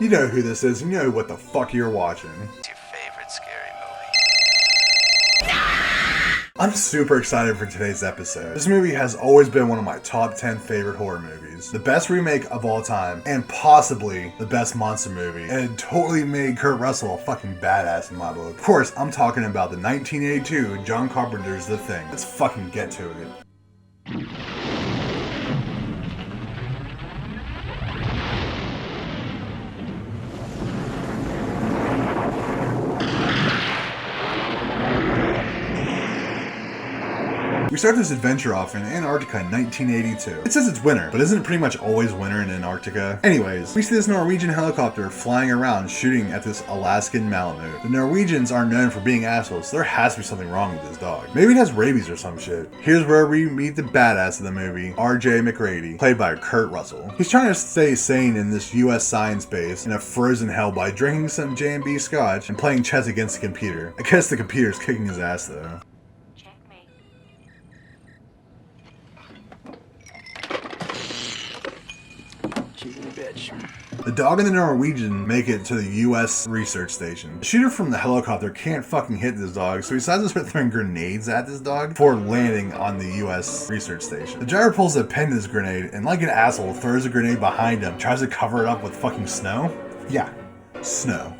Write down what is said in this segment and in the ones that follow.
You know who this is, and you know what the fuck you're watching. What's your favorite scary movie? I'm super excited for today's episode. This movie has always been one of my top 10 favorite horror movies. The best remake of all time, and possibly the best monster movie. And it totally made Kurt Russell a fucking badass in my book. Of course, I'm talking about the 1982 John Carpenter's The Thing. Let's fucking get to it. We start this adventure off in Antarctica in 1982. It says it's winter, but isn't it pretty much always winter in Antarctica? Anyways, we see this Norwegian helicopter flying around shooting at this Alaskan Malamute. The Norwegians are known for being assholes, so there has to be something wrong with this dog. Maybe it has rabies or some shit. Here's where we meet the badass of the movie, R.J. McGrady, played by Kurt Russell. He's trying to stay sane in this U.S. science base in a frozen hell by drinking some J&B scotch and playing chess against the computer. I guess the computer's kicking his ass though. The dog and the Norwegian make it to the U.S. research station. The shooter from the helicopter can't fucking hit this dog, so he decides to start throwing grenades at this dog before landing on the U.S. research station. The driver pulls a pin to this grenade and, like an asshole, throws a grenade behind him, tries to cover it up with fucking snow. Yeah, snow.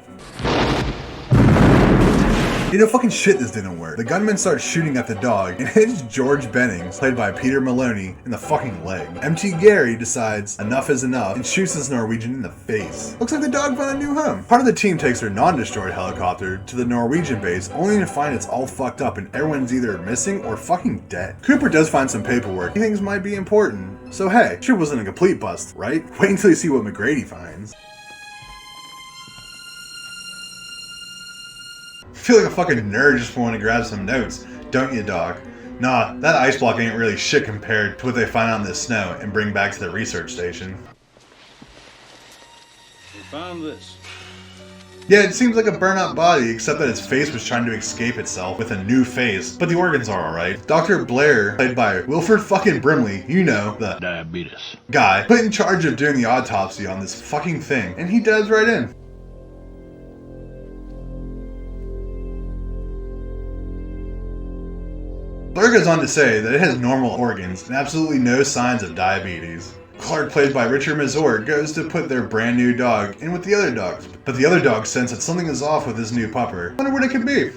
You know, fucking shit, this didn't work. The gunman starts shooting at the dog and hits George Bennings, played by Peter Maloney, in the fucking leg. MT Gary decides enough is enough and shoots this Norwegian in the face. Looks like the dog found a new home. Part of the team takes their non-destroyed helicopter to the Norwegian base, only to find it's all fucked up and everyone's either missing or fucking dead. Cooper does find some paperwork he thinks might be important. So hey, sure wasn't a complete bust, right? Wait until you see what McGrady finds. I feel like a fucking nerd just wanting to grab some notes, don't you, dog? Nah, that ice block ain't really shit compared to what they find out in the snow and bring back to the research station. We found this. Yeah, it seems like a burnt-out body, except that its face was trying to escape itself with a new face, but the organs are alright. Dr. Blair, played by Wilford fucking Brimley, you know, the Diabetes guy, put in charge of doing the autopsy on this fucking thing, and he dives right in. Blair goes on to say that it has normal organs and absolutely no signs of diabetes. Clark, played by Richard Mazur, goes to put their brand new dog in with the other dogs, but the other dogs sense that something is off with this new pupper. Wonder what it could be.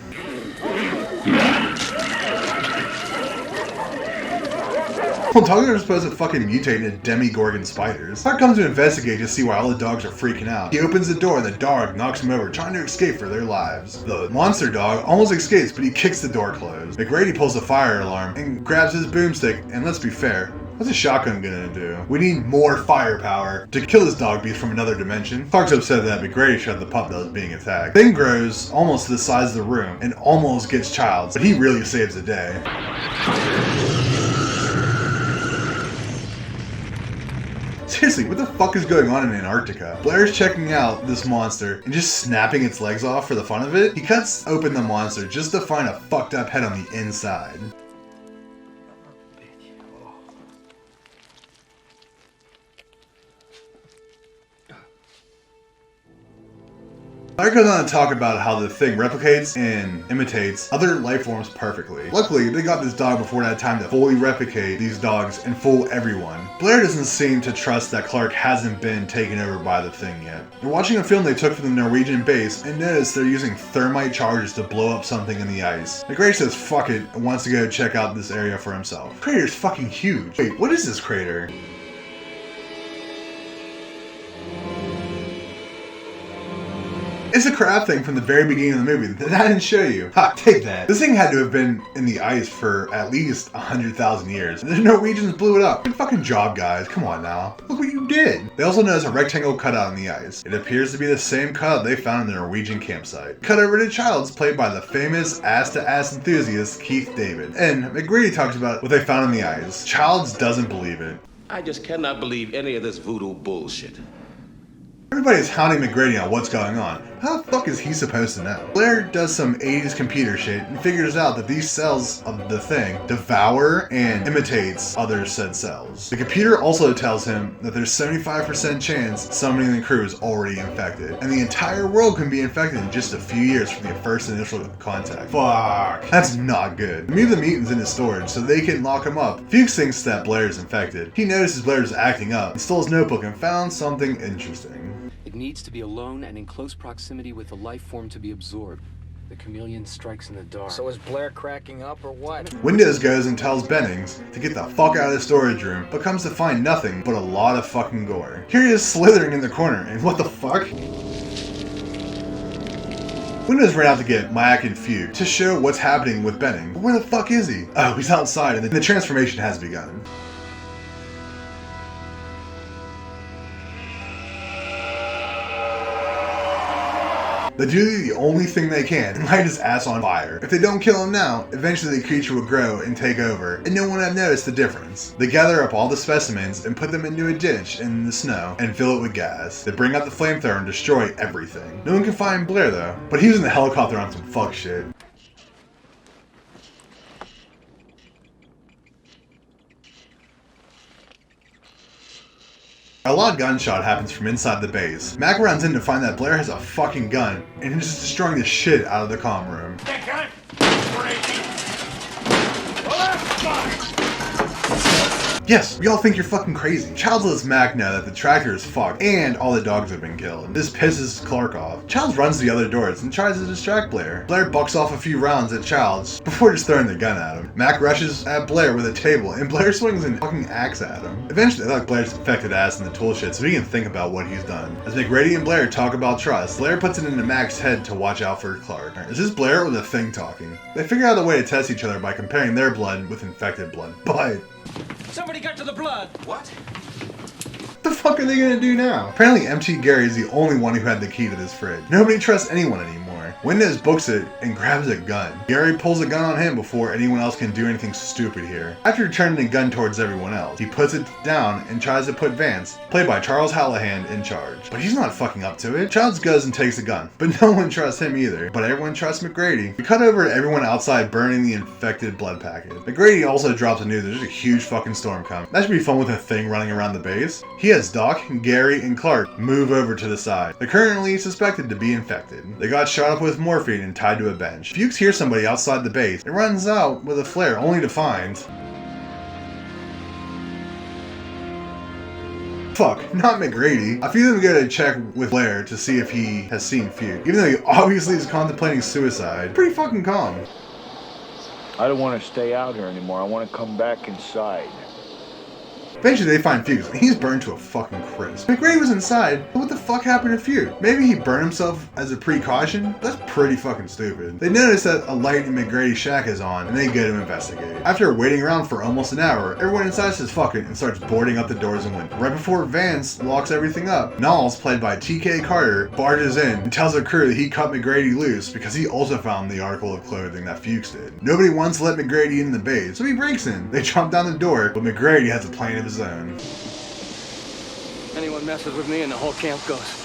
Well, dogs are supposed to fucking mutate into demigorgon spiders. Clark comes to investigate to see why all the dogs are freaking out. He opens the door and the dog knocks him over, trying to escape for their lives. The monster dog almost escapes, but he kicks the door closed. McGrady pulls the fire alarm and grabs his boomstick, and let's be fair, what's a shotgun gonna do? We need more firepower to kill this dog beast from another dimension. Clark's upset that McGrady shot the pup that was being attacked. Thing grows almost to the size of the room and almost gets Childs, but he really saves the day. Seriously, what the fuck is going on in Antarctica? Blair's checking out this monster and just snapping its legs off for the fun of it. He cuts open the monster just to find a fucked up head on the inside. Clark goes on to talk about how the thing replicates and imitates other life forms perfectly. Luckily, they got this dog before it had time to fully replicate these dogs and fool everyone. Blair doesn't seem to trust that Clark hasn't been taken over by the thing yet. They're watching a film they took from the Norwegian base and notice they're using thermite charges to blow up something in the ice. McGrady says fuck it and wants to go check out this area for himself. The crater's fucking huge. Wait, what is this crater? It's a crab thing from the very beginning of the movie that I didn't show you. Ha, take that. This thing had to have been in the ice for at least 100,000 years. The Norwegians blew it up. Good fucking job, guys. Come on now. Look what you did. They also notice a rectangle cutout in the ice. It appears to be the same cutout they found in the Norwegian campsite. Cut over to Childs, played by the famous ass-to-ass enthusiast Keith David. And McGrady talks about what they found in the ice. Childs doesn't believe it. I just cannot believe any of this voodoo bullshit. Everybody's hounding McGrady on what's going on. how the fuck is he supposed to know? Blair does some 80s computer shit and figures out that these cells of the Thing devour and imitates other said cells. The computer also tells him that there's 75% chance somebody in the crew is already infected, and the entire world can be infected in just a few years from the first initial contact. Fuck. That's not good. Move the mutants into storage so they can lock him up. Fuchs thinks that Blair is infected. He notices Blair is acting up and stole his notebook and found something interesting. It needs to be alone and in close proximity with the life form to be absorbed. The chameleon strikes in the dark. So is Blair cracking up or what? Windows goes and tells Bennings to get the fuck out of the storage room, but comes to find nothing but a lot of fucking gore. Here he is slithering in the corner, and what the fuck? Windows ran out to get Myuu and Fuchs to show what's happening with Benning. But where the fuck is he? Oh, he's outside, and the transformation has begun. They do the only thing they can and light his ass on fire. If they don't kill him now, eventually the creature will grow and take over, and no one would have noticed the difference. They gather up all the specimens and put them into a ditch in the snow and fill it with gas. They bring out the flamethrower and destroy everything. No one can find Blair though, but he was in the helicopter on some fuck shit. A loud gunshot happens from inside the base. Mac runs in to find that Blair has a fucking gun and is just destroying the shit out of the comm room. Yes, we all think you're fucking crazy. Childs lets Mac know that the tractor is fucked and all the dogs have been killed. This pisses Clark off. Childs runs to the other doors and tries to distract Blair. Blair bucks off a few rounds at Childs before just throwing the gun at him. Mac rushes at Blair with a table and Blair swings an fucking axe at him. Eventually, they lock Blair's infected ass in the tool shed so he can think about what he's done. As McGrady and Blair talk about trust, Blair puts it into Mac's head to watch out for Clark. Is this Blair or the Thing talking? They figure out a way to test each other by comparing their blood with infected blood. But Somebody got to the blood! What? the fuck are they gonna do now? Apparently MT Gary is the only one who had the key to this fridge. Nobody trusts anyone anymore. Windows books it and grabs a gun. Gary pulls a gun on him before anyone else can do anything stupid here. After turning the gun towards everyone else, he puts it down and tries to put Vance, played by Charles Hallahan, in charge. But he's not fucking up to it. Childs goes and takes the gun, but no one trusts him either. But everyone trusts McGrady. We cut over to everyone outside burning the infected blood packet. McGrady also drops a news there's a huge fucking storm coming. That should be fun with a Thing running around the base. He has Doc, Gary, and Clark move over to the side. They're currently suspected to be infected. They got shot up with morphine and tied to a bench. Fuchs hears somebody outside the base and runs out with a flare only to find... Fuck, not McGrady. I feel them go to check with Blair to see if he has seen Fuchs, even though he obviously is contemplating suicide. Pretty fucking calm. I don't want to stay out here anymore. I want to come back inside. Eventually they find Fuchs, and he's burned to a fucking crisp. McGrady was inside, but what the fuck happened to Fuchs? Maybe he burned himself as a precaution? That's pretty fucking stupid. They notice that a light in McGrady's shack is on, and they go to investigate. After waiting around for almost an hour, everyone inside says fuck it and starts boarding up the doors and windows. Right before Vance locks everything up, Knowles, played by TK Carter, barges in and tells the crew that he cut McGrady loose because he also found the article of clothing that Fuchs did. Nobody wants to let McGrady in the base, so he breaks in. They jump down the door, but McGrady has a plan of his own. Anyone messes with me and the whole camp goes.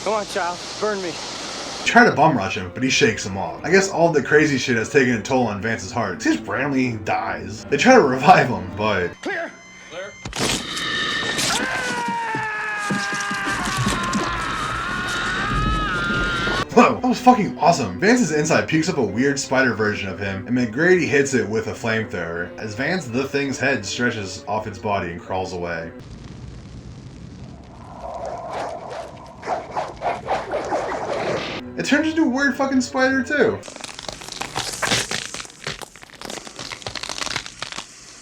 Come on, child, burn me. Try to bum rush him, but he shakes him off. I guess all the crazy shit has taken a toll on Vance's heart. He just randomly dies. They try to revive him, but... Clear! Clear. Whoa, that was fucking awesome. Vance's inside pukes up a weird spider version of him, and McGrady hits it with a flamethrower, as Vance the Thing's head stretches off its body and crawls away. It turns into a weird fucking spider too.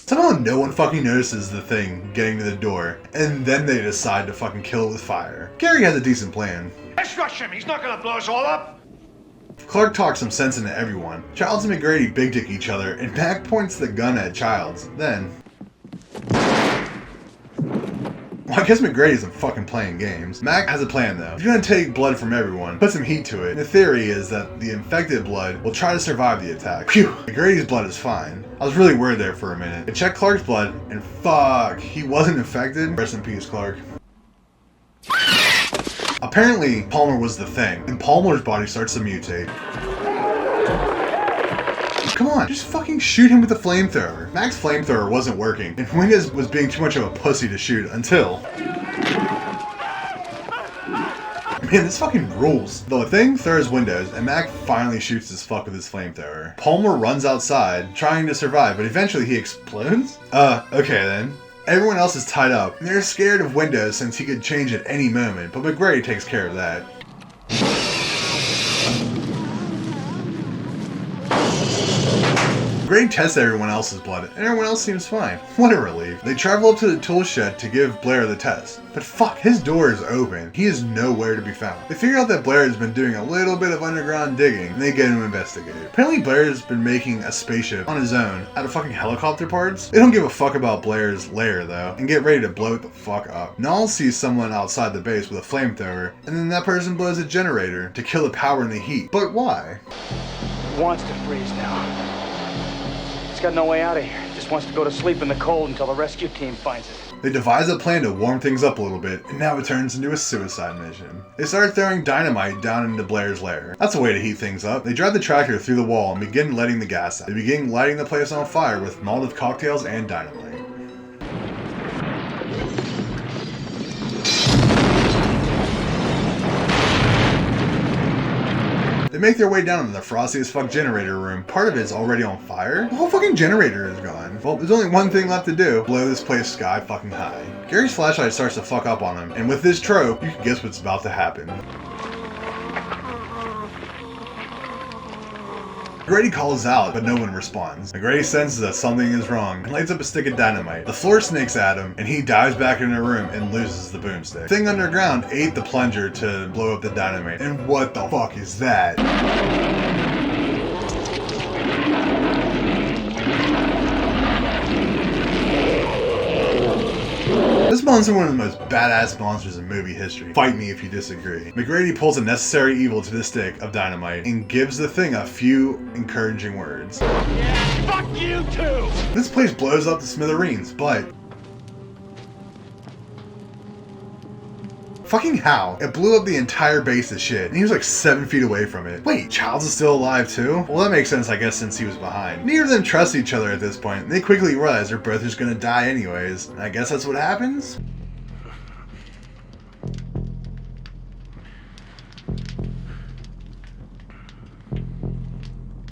Somehow no one fucking notices the Thing getting to the door, and then they decide to fucking kill it with fire. Gary has a decent plan. Let's rush him. He's not gonna blow us all up. Clark talks some sense into everyone. Childs and McGrady big dick each other, and Mac points the gun at Childs. Then... Well, I guess McGrady isn't fucking playing games. Mac has a plan though. He's gonna take blood from everyone, put some heat to it. And the theory is that the infected blood will try to survive the attack. Phew, McGrady's blood is fine. I was really worried there for a minute. I checked Clark's blood, and fuck, he wasn't infected. Rest in peace, Clark. Apparently, Palmer was the Thing, and Palmer's body starts to mutate. Come on, just fucking shoot him with the flamethrower. Mac's flamethrower wasn't working, and Windows was being too much of a pussy to shoot until... Man, this fucking rules. The Thing throws windows, and Mac finally shoots his fuck with his flamethrower. Palmer runs outside, trying to survive, but eventually he explodes? Okay then. Everyone else is tied up, and they're scared of Windows since he could change at any moment, but McGrady takes care of that. McGrady tests everyone else's blood, and everyone else seems fine. What a relief. They travel up to the tool shed to give Blair the test. But fuck, his door is open. He is nowhere to be found. They figure out that Blair has been doing a little bit of underground digging, and they get him to investigate. Apparently Blair has been making a spaceship on his own out of fucking helicopter parts. They don't give a fuck about Blair's lair though, and get ready to blow it the fuck up. Null sees someone outside the base with a flamethrower, and then that person blows a generator to kill the power and the heat. But why? He wants to freeze now. He's got no way out of here. Just wants to go to sleep in the cold until the rescue team finds it. They devise a plan to warm things up a little bit, and now it turns into a suicide mission. They start throwing dynamite down into Blair's lair. That's a way to heat things up. They drive the tractor through the wall and begin letting the gas out. They begin lighting the place on fire with Molotov cocktails and dynamite. They make their way down to the frosty as fuck generator room. Part of it's already on fire. The whole fucking generator is gone. Well, there's only one thing left to do. Blow this place sky fucking high. Gary's flashlight starts to fuck up on him, and with this trope, you can guess what's about to happen. McGrady calls out, but no one responds. McGrady senses that something is wrong and lights up a stick of dynamite. The floor snakes at him, and he dives back in the room and loses the boomstick. The Thing underground ate the plunger to blow up the dynamite. And what the fuck is that? This monster is one of the most badass monsters in movie history. Fight me if you disagree. McGrady pulls a necessary evil to the stick of dynamite and gives the Thing a few encouraging words. Yeah, fuck you too! This place blows up to smithereens, but... fucking how? It blew up the entire base of shit, and he was like 7 feet away from it. Wait, Childs is still alive too? Well, that makes sense, I guess, since he was behind. Neither of them trust each other at this point, and they quickly realize they're both just gonna die anyways. And I guess that's what happens?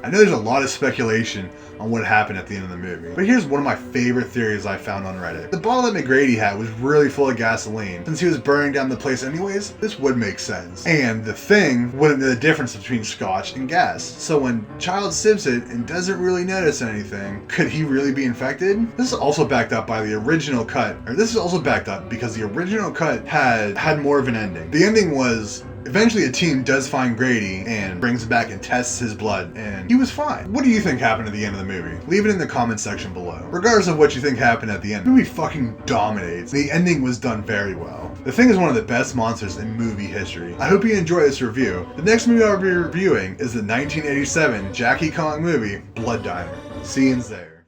I know there's a lot of speculation on what happened at the end of the movie, but here's one of my favorite theories I found on Reddit. The bottle that McGrady had was really full of gasoline. Since he was burning down the place anyways, this would make sense. And the Thing wouldn't know the difference between scotch and gas. So when Child sips it and doesn't really notice anything, could he really be infected? This is also backed up by the original cut, or this is also backed up because the original cut had more of an ending. The ending was, eventually a team does find Grady and brings him back and tests his blood, and he was fine. What do you think happened at the end of the movie? Leave it in the comment section below. Regardless of what you think happened at the end, the movie fucking dominates. The ending was done very well. The Thing is one of the best monsters in movie history. I hope you enjoy this review. The next movie I'll be reviewing is the 1987 Jackie Kong movie, Blood Diner. See you there.